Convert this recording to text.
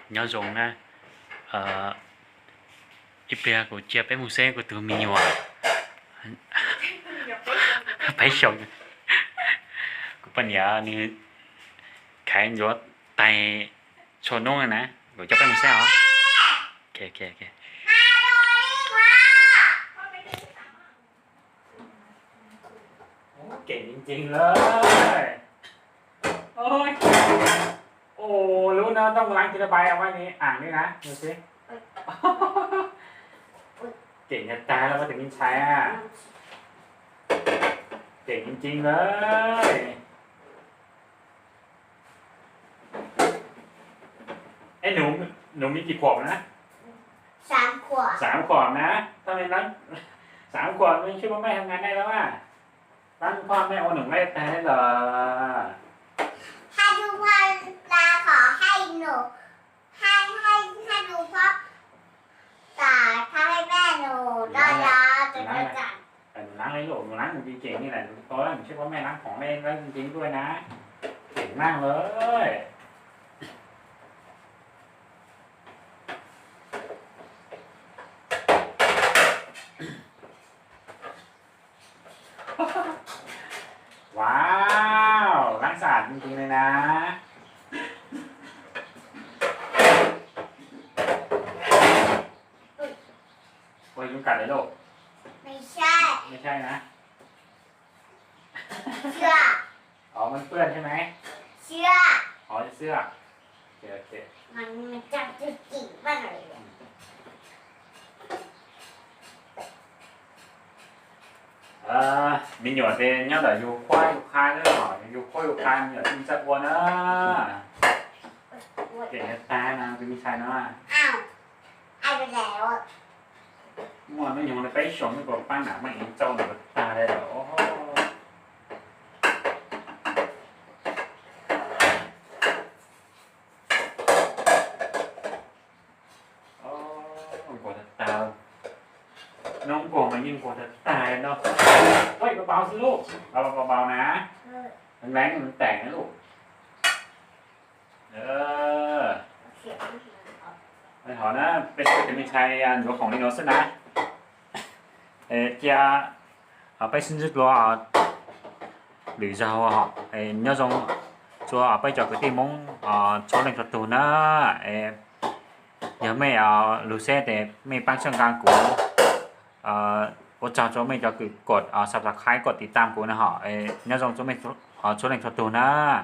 nhớ dùng nè ít bia của chia bé một xe của tụi mình nhiều phải sống của bạn nhàนี่ขายยศไตโชนนุ่งนะcủa cho bé một xe hả kệ kệ kệเก่งจริงๆเลยโอ้ยโอ้รู้นะต้องล้างทีละใบเอาไว้นี่อ่านด้วยนะดูสิเก่งจะตายแล้วมาถึงมินชัยอ่ะเก่งจริงๆเลยไอ้หนูมีกี่ขวบนะ3 ขวบ3 ขวบนะทำไมนั้น3 ขวบไม่คิดว่าแม่ทำงานได้แล้วอ่ะตั้งพ่อแม่โอหนึ่งไม่ได้เหรอถ้าทุกคนลาขอให้หนูให้หนูพ่อแต่ถ้าให้แม่หนูได้ยาจะได้จัดแต่หนูล้างให้ลูกหนูล้างหนูเก่งนี่แหละหนูโตแล้วหนูเชื่อว่าแม่ล้างของแม่ได้จริงๆด้วยนะเก่งมากเลยว้าวล้างสะอาดจริงๆเลยนะโอ้ยยุงกัดเลยลูกไม่ใช่นะเสื้ออ๋อมันเปื้อนใช่ไหมเสื้ออ๋อเสื้อโอเคมันจับจิ๋วมากเลยmình nhỏ thì nhớ là dù khoai dù khai nữa hỏi dù khoai dù khai mình nhỏ thì chắc buồn á kể ta nào thì mình xài nó à อ้าวไอ้ไปแล้วอ่ะ mà nó nhỏ là phải sống cái còn pan nào mà in trâu là ta đây rồi của thật tao nó cũng của mà nhưng của thật tài đâuเฮ้ยเบาๆสิลูกเบาๆนะแรงๆมันแตกนะลูกไปถอนนะเป็นจะมีชัยอันหัวของนิโนสนะcha ở bên sinh dục lo lý do họ nhớ rằng cho ở bây giờ cái tìm mong cho lên thuật tù nữa nhớ mẹ lù xe để mẹ bán sang gang của cô chào cho mẹ cho cứกดsubscribe กดติดตามกูนะฮะnhớ rằng cho mẹ cho lên thuật tù nữa